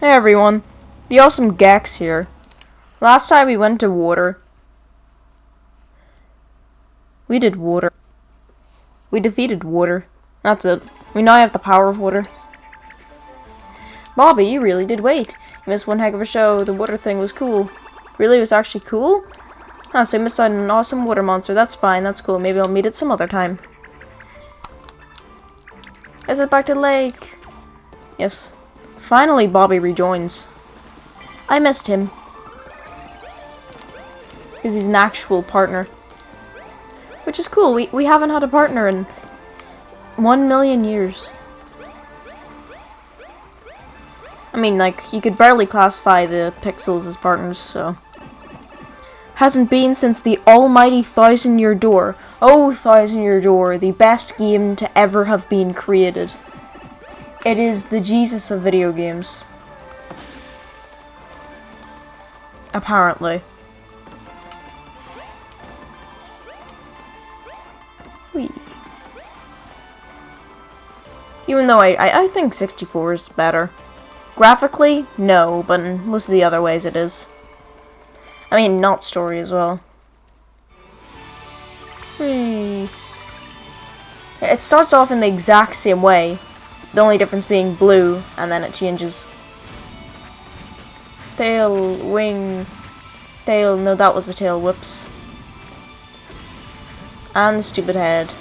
Hey everyone, the awesome Gex here. Last time we went to water. We did water. We defeated water. That's it. We now have the power of water. Bobby, you really did wait. You missed one heck of a show. The water thing was cool. Really, it was actually cool? Huh, so you missed out on an awesome water monster. That's fine, that's cool. Maybe I'll meet it some other time. Is it back to the lake? Yes. Finally, Bobby rejoins. I missed him. Because he's an actual partner. Which is cool. We haven't had a partner in 1,000,000 years. I mean, like, you could barely classify the pixels as partners, so. Hasn't been since the almighty Thousand-Year Door. Oh, Thousand-Year Door, the best game to ever have been created. It is the Jesus of video games. Apparently. Whee. Even though I think 64 is better. Graphically, no, but in most of the other ways it is. I mean, not story as well. Whee. It starts off in the exact same way. The only difference being blue, and then it changes. Tail, wing, tail. No, that was a tail. Whoops. And the stupid head.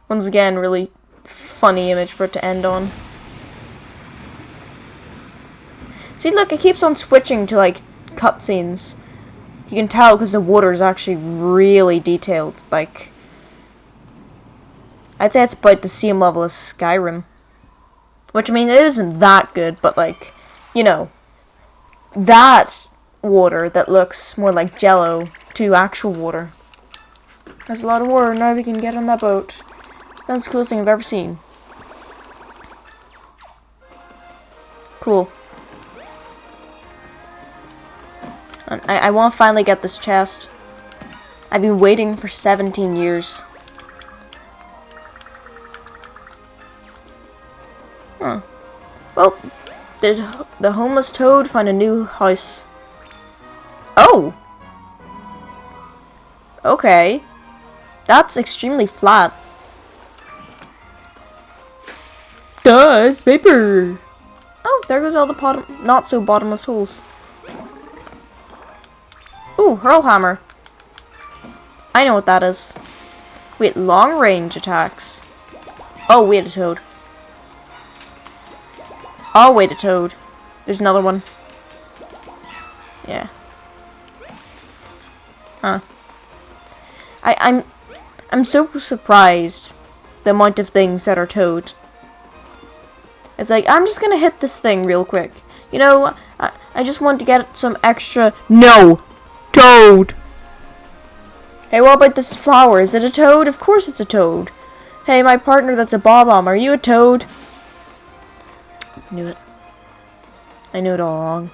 Once again, really funny image for it to end on. See, look, it keeps on switching to, like, cutscenes. You can tell because the water is actually really detailed. Like, I'd say it's about the same level as Skyrim. Which, I mean, it isn't that good, but, like, you know, that water that looks more like Jello to actual water. That's a lot of water. Now we can get on that boat. That's the coolest thing I've ever seen. Cool. And I want to finally get this chest. I've been waiting for 17 years. Huh. Well, did the homeless toad find a new house? Oh! Okay. That's extremely flat. Duh, it's paper! Oh, there goes all the not so bottomless holes. Ooh, hurl hammer. I know what that is. Wait, long range attacks. Oh, wait, a toad. Oh, wait, a toad. There's another one. Yeah. Huh. I'm so surprised the amount of things that are toad. It's like, I'm just gonna hit this thing real quick. You know, I just want to get some extra. No! Toad! Hey, what about this flower? Is it a toad? Of course it's a toad. Hey, my partner that's a bob-omb, are you a toad? Knew it. I knew it all along.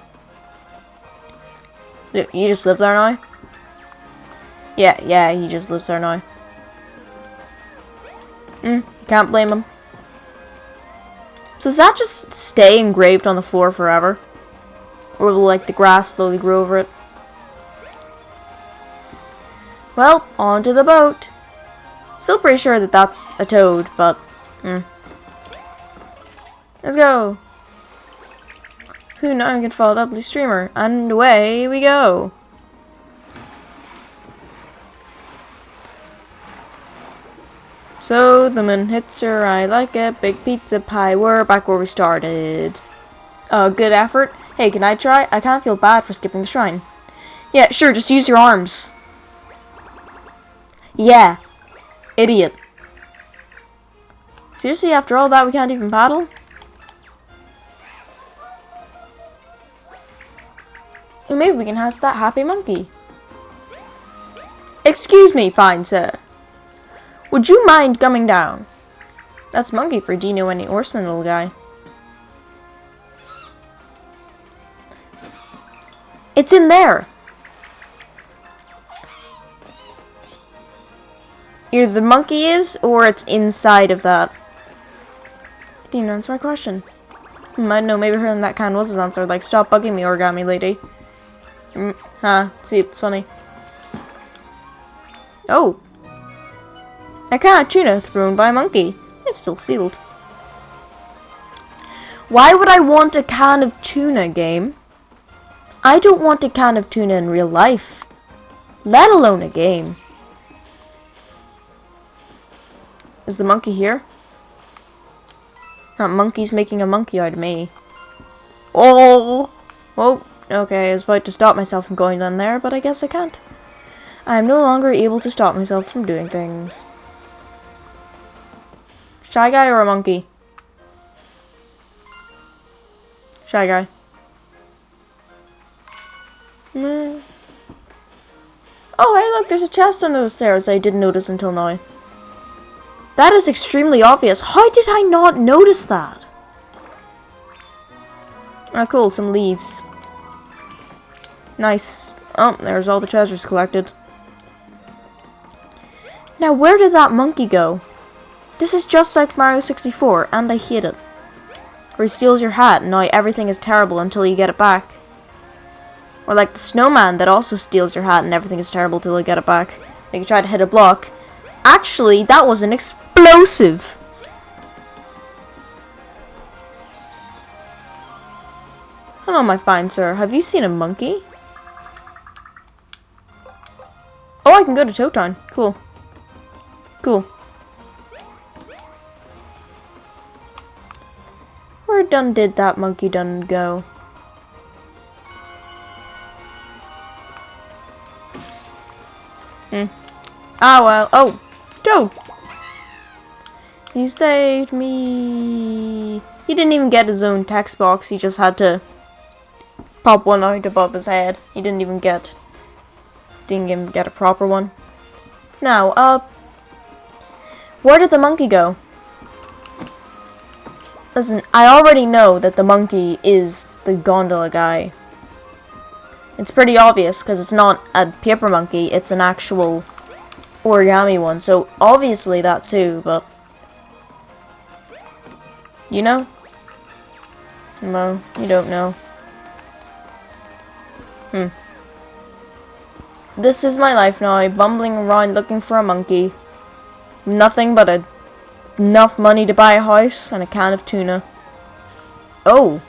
You just live there now? Yeah, he just lives there now. You can't blame him. So does that just stay engraved on the floor forever? Or will, like, the grass slowly grow over it? Well, onto the boat. Still pretty sure that that's a toad, but let's go. Who now can follow that blue streamer? And away we go. So the moon hits her, I like it. Big pizza pie. We're back where we started. Good effort. Hey, can I try? I kind of feel bad for skipping the shrine. Yeah, sure, just use your arms. Yeah. Idiot. Seriously, after all that, we can't even paddle? Maybe we can ask that happy monkey. Excuse me, fine sir. Would you mind coming down? That's monkey for do you know any horseman, little guy? It's in there. Either the monkey is, or it's inside of that. Didn't answer my question. I know, maybe her in that can was his answer. Like, stop bugging me, origami lady. See, it's funny. Oh. A can of tuna thrown by a monkey. It's still sealed. Why would I want a can of tuna, game? I don't want a can of tuna in real life. Let alone a game. Is the monkey here? That monkey's making a monkey out of me. Oh! Oh, okay, I was about to stop myself from going down there, but I guess I can't. I am no longer able to stop myself from doing things. Shy guy or a monkey? Shy guy. Oh, hey, look, there's a chest under the stairs I didn't notice until now. That is extremely obvious. How did I not notice that? Ah, cool, some leaves. Nice. Oh, there's all the treasures collected. Now, where did that monkey go? This is just like Mario 64, and I hate it. Where he steals your hat, and now everything is terrible until you get it back. Or like the snowman that also steals your hat, and everything is terrible until you get it back. Like you try to hit a block. Actually, that was an explosive. Hello, my fine sir. Have you seen a monkey? Oh, I can go to Toton. Cool. Cool. Where did that monkey go? Ah, well. Oh, Toad. You saved me. He didn't even get his own text box. He just had to pop one out above his head. He didn't even get a proper one. Now, where did the monkey go? Listen, I already know that the monkey is the gondola guy. It's pretty obvious because it's not a paper monkey, it's an actual origami one. So obviously that's who, but you know? No, you don't know. This is my life now, bumbling around looking for a monkey. Nothing but enough money to buy a house and a can of tuna. Oh,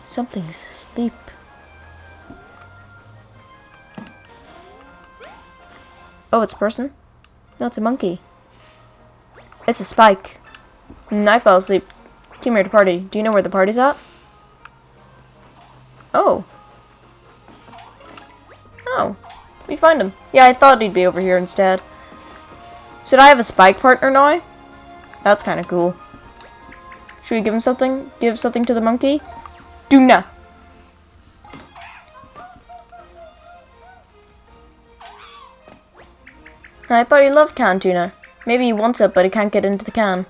something's asleep. Oh, it's a person? No, it's a monkey. It's a spike. I fell asleep. Came here to party. Do you know where the party's at? Oh. Oh. We find him. Yeah, I thought he'd be over here instead. Should I have a spike partner now? That's kind of cool. Should we give him something? Give something to the monkey? Tuna. I thought he loved canned tuna. Maybe he wants it, but he can't get into the can.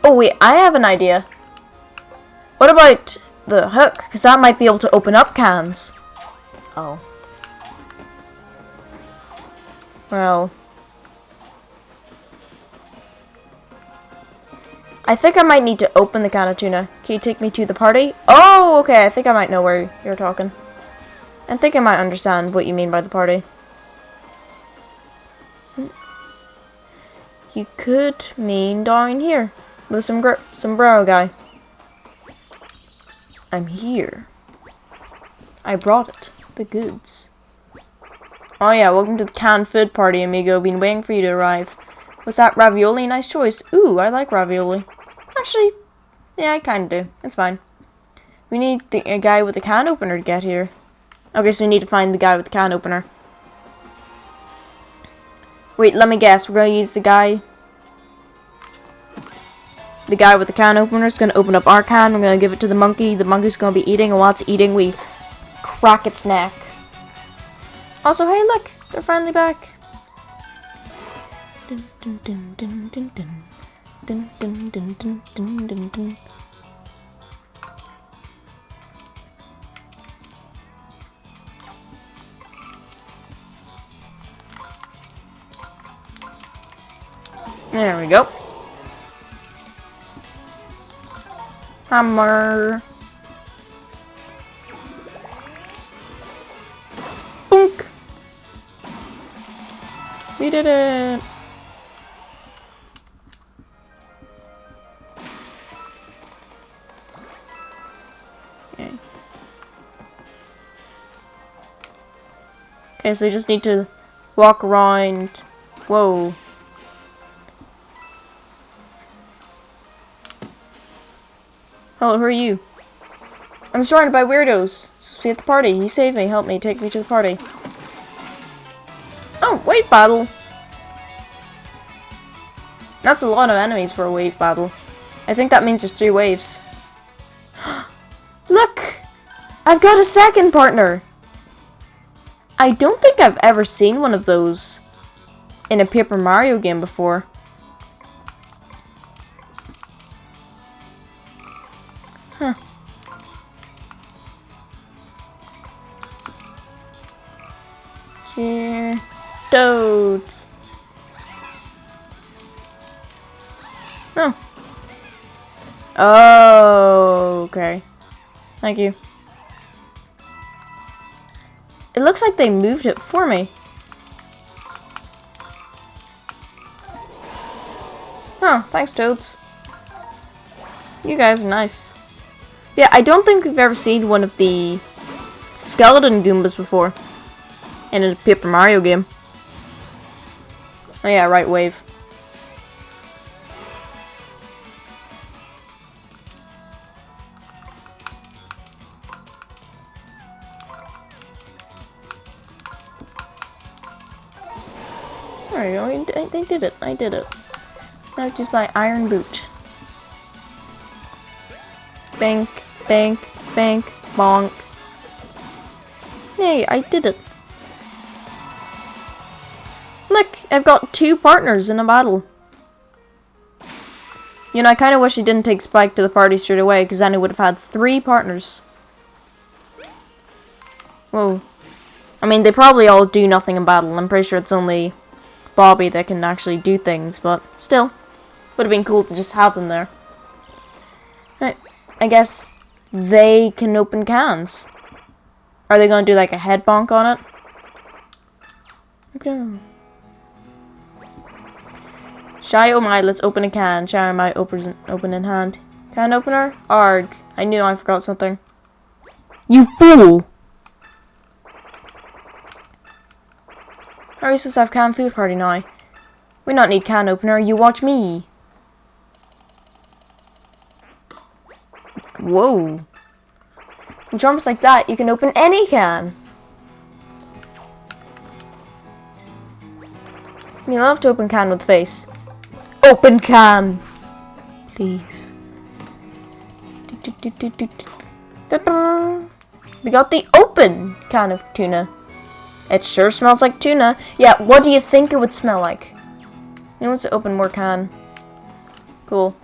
Oh wait, I have an idea. What about the hook? Because that might be able to open up cans. Oh. Well. I think I might need to open the can of tuna. Can you take me to the party? Oh, okay. I think I might know where you're talking. I think I might understand what you mean by the party. You could mean down here with some sombrero guy. I'm here. I brought it. The goods. Oh yeah, welcome to the canned food party, amigo. Been waiting for you to arrive. What's that, ravioli? Nice choice. Ooh, I like ravioli. Actually, yeah, I kinda do. It's fine. We need a guy with a can opener to get here. Okay, so we need to find the guy with the can opener. Wait, let me guess. We're gonna use the guy. The guy with the can opener is gonna open up our can. We're gonna give it to the monkey. The monkey's gonna be eating, and while it's eating, we crack its neck. Also, hey, look, they're finally back. Dun, dun, dun, dun, dun, dun. Dun, dun, dun, dun, dun, dun, dun. There we go. Hammer. Boink. We did it. Okay. Okay, so you just need to walk around. Whoa. Hello, who are you? I'm surrounded by weirdos. Supposed to be at the party. You save me, help me, take me to the party. Oh, wave battle. That's a lot of enemies for a wave battle. I think that means there's 3 waves. Look! I've got a second partner! I don't think I've ever seen one of those in a Paper Mario game before. Huh. Toads. No. Oh, okay. Thank you. It looks like they moved it for me. Oh, thanks, Toads. You guys are nice. Yeah, I don't think we've ever seen one of the skeleton Goombas before in a Paper Mario game. Oh yeah, right, wave. There you go, they did it, I did it. Now just my iron boot. Bank, bank, bank, bonk. Hey, I did it. Look, I've got 2 partners in a battle. You know, I kind of wish he didn't take Spike to the party straight away, because then he would have had 3 partners. Whoa. I mean, they probably all do nothing in battle. I'm pretty sure it's only Bobby that can actually do things, but still. Would have been cool to just have them there. I guess they can open cans. Are they going to do like a head bonk on it? Okay. Shy, oh my, let's open a can. Shy, oh my, open in hand. Can opener? Arg. I knew I forgot something. You fool! How are we supposed to have canned food party now? We not need can opener, you watch me. Whoa. With jumps like that, you can open any can. Me love to open can with face. Open can! Please. We got the open can of tuna. It sure smells like tuna. Yeah, what do you think it would smell like? He wants to open more can. Cool.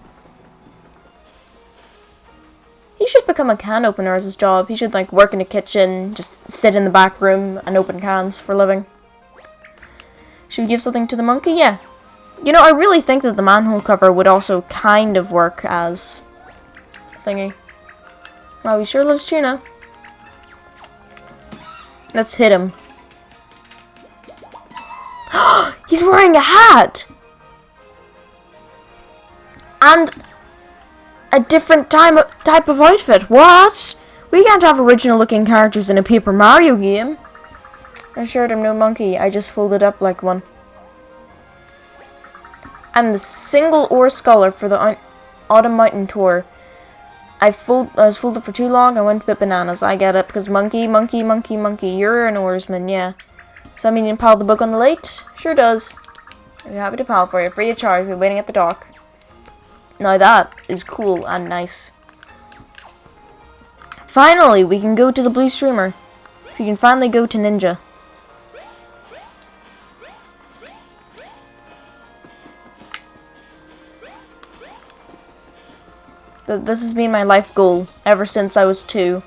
He should become a can opener as his job. He should like work in a kitchen, just sit in the back room and open cans for a living. Should we give something to the monkey? Yeah. You know, I really think that the manhole cover would also kind of work as thingy. Wow, he sure loves tuna. Let's hit him. He's wearing a hat! And a different type of outfit. What? We can't have original looking characters in a Paper Mario game. I assured him no monkey. I just folded up like one. I'm the single ore scholar for the Autumn Mountain Tour. I was folded for too long. I went a bit bananas. I get it, because monkey, monkey, monkey, monkey. You're an oarsman, yeah. So I mean, you pal the book on the lake? Sure does. I'd be happy to pal for you, free of charge. We're waiting at the dock. Now that is cool and nice. Finally, we can go to the blue streamer. We can finally go to Ninja. This has been my life goal ever since I was 2.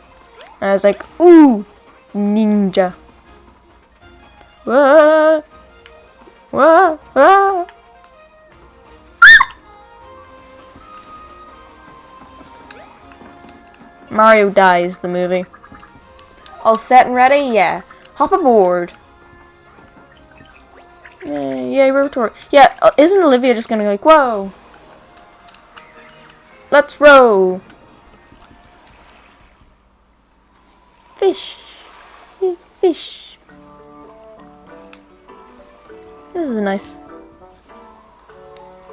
And I was like, ooh, Ninja. Whoa, whoa, whoa. Mario dies, the movie. All set and ready? Yeah. Hop aboard. Yay, river tour. Yeah, isn't Olivia just gonna go like, whoa. Let's row. Fish. Fish. This is nice.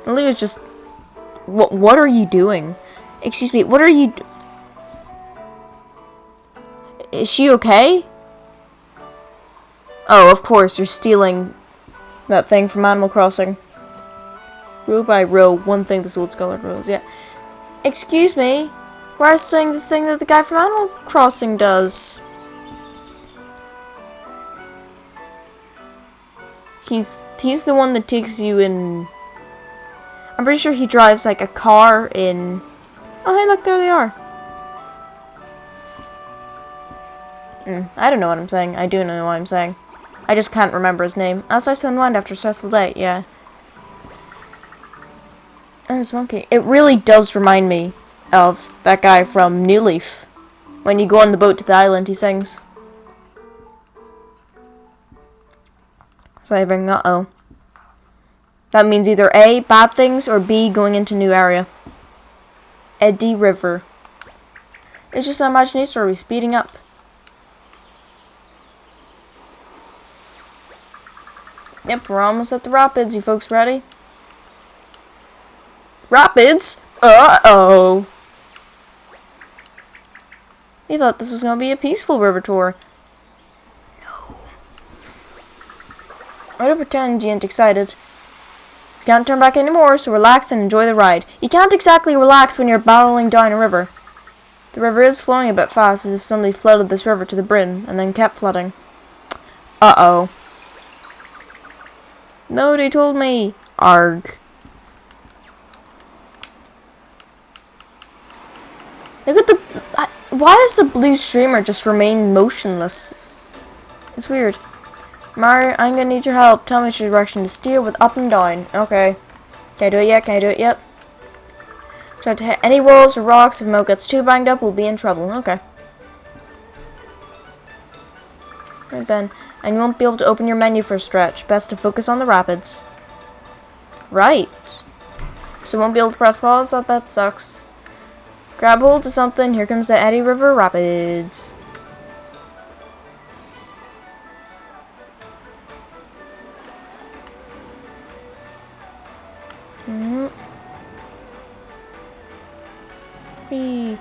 Olivia's just... What are you doing? Excuse me, what are you... Is she okay? Oh, of course, you're stealing that thing from Animal Crossing. Row by row, one thing the Souls colored rows, yeah. Excuse me, why is saying the thing that the guy from Animal Crossing does? He's the one that takes you in... I'm pretty sure he drives like a car in... Oh, hey, look, there they are. I don't know what I'm saying. I do know what I'm saying. I just can't remember his name. As I unwind after a stressful day, yeah. And this monkey. It really does remind me of that guy from New Leaf. When you go on the boat to the island, he sings. Saving, uh-oh. That means either A, bad things, or B, going into new area. Eddy River. It's just my imagination, or are we speeding up? Yep, we're almost at the rapids. You folks ready? Rapids? Uh-oh. You thought this was going to be a peaceful river tour. No. I don't pretend you ain't excited. You can't turn back anymore, so relax and enjoy the ride. You can't exactly relax when you're barreling down a river. The river is flowing a bit fast, as if somebody flooded this river to the brim, and then kept flooding. Uh-oh. Nobody told me. Arg. Look at the... why does the blue streamer just remain motionless? It's weird. Mario, I'm gonna need your help. Tell me which direction to steer with up and down. Okay. Can I do it yet? Can I do it yet? Try to hit any walls or rocks. If Mo gets too banged up, we'll be in trouble. Okay. Right then. And you won't be able to open your menu for a stretch. Best to focus on the rapids. Right. So won't be able to press pause? That sucks. Grab hold of something. Here comes the Eddy River Rapids. Whee.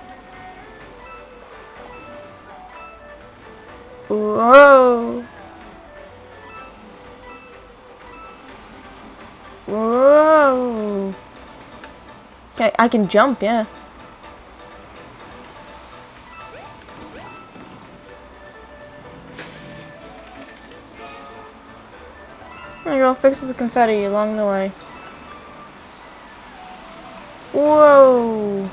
Whoa. Whoa. Okay, I can jump, yeah. There you go, fix the confetti along the way. Whoa.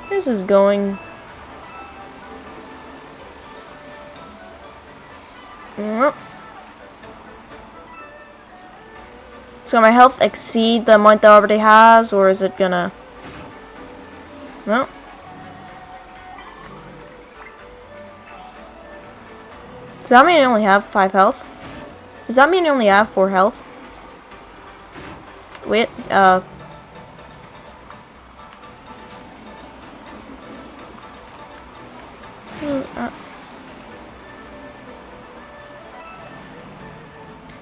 This is going... So my health exceed the amount that already has, or is it gonna... No. Does that mean I only have 5 health? Does that mean I only have 4 health? Wait,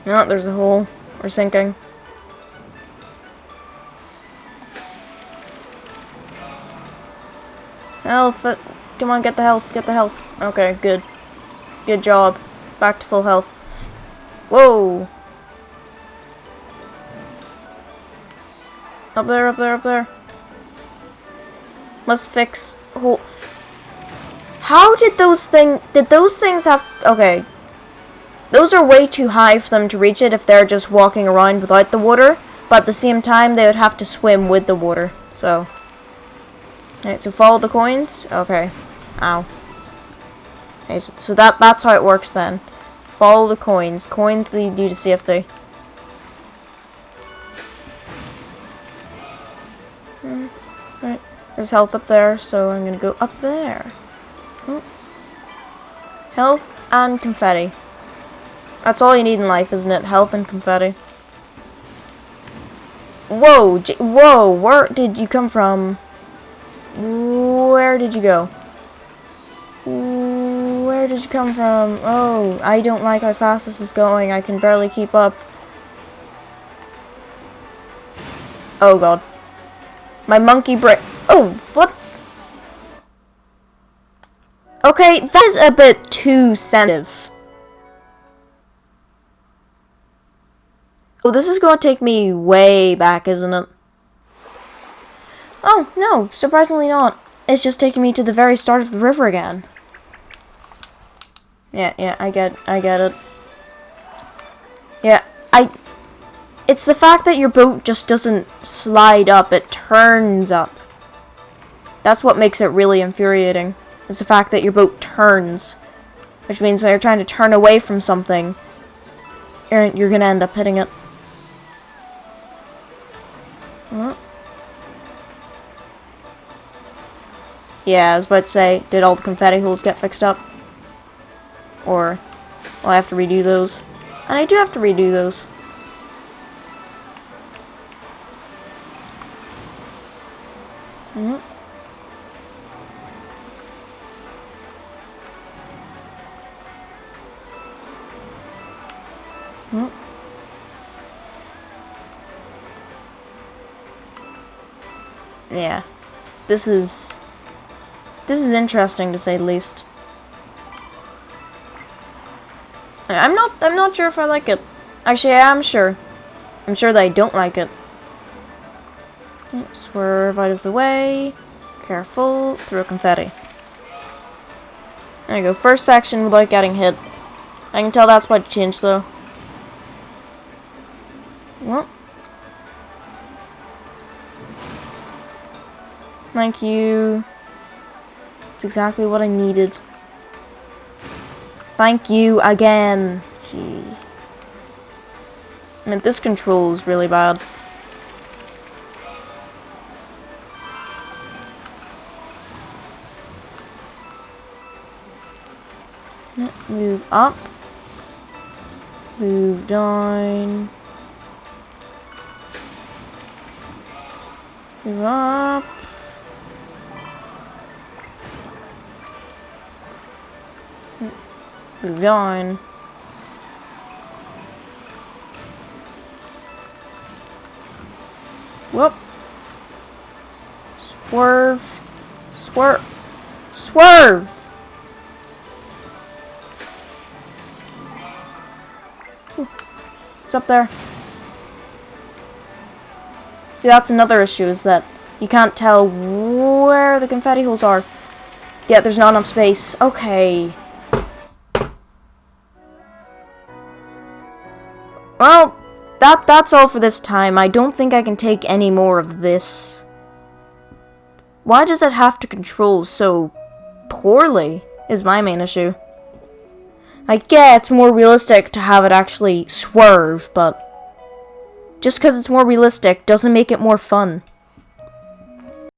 No, there's a hole. We're sinking. Health. Come on, get the health. Get the health. Okay, good. Good job. Back to full health. Whoa. Up there, up there, up there. Must fix hole. How did those things have... Okay. Those are way too high for them to reach it if they're just walking around without the water. But at the same time, they would have to swim with the water. So. Alright, so follow the coins. Okay. Ow. Okay, so that's how it works then. Follow the coins. Coins lead you to safety. There's health up there, so I'm gonna go up there. Oh. Health and confetti. That's all you need in life, isn't it? Health and confetti. Whoa, whoa, where did you come from? Where did you go? Where did you come from? Oh, I don't like how fast this is going. I can barely keep up. Oh god. My monkey brain. Oh, what? Okay, that is a bit too sensitive. Oh, this is going to take me way back, isn't it? Oh, no, surprisingly not. It's just taking me to the very start of the river again. Yeah, I get it. Yeah, it's the fact that your boat just doesn't slide up, it turns up. That's what makes it really infuriating. It's the fact that your boat turns. Which means when you're trying to turn away from something, you're gonna end up hitting it. Yeah, I was about to say, did all the confetti holes get fixed up? Or will I have to redo those? And I do have to redo those. Yeah. This is interesting to say the least. I'm not sure if I like it. Actually, I am sure. I'm sure that I don't like it. Swerve out of the way. Careful. Throw confetti. There you go. First section without getting hit. I can tell that's about to change though. Well. Thank you. It's exactly what I needed. Thank you again. Gee. I mean, this control is really bad. Move up. Move down. Move up. Move down. Whoop. Swerve. Swerve! Ooh. It's up there. See, that's another issue, is that you can't tell where the confetti holes are. Yeah, there's not enough space. Okay. Well, that's all for this time. I don't think I can take any more of this. Why does it have to control so poorly, is my main issue. I get it's more realistic to have it actually swerve, but just because it's more realistic doesn't make it more fun.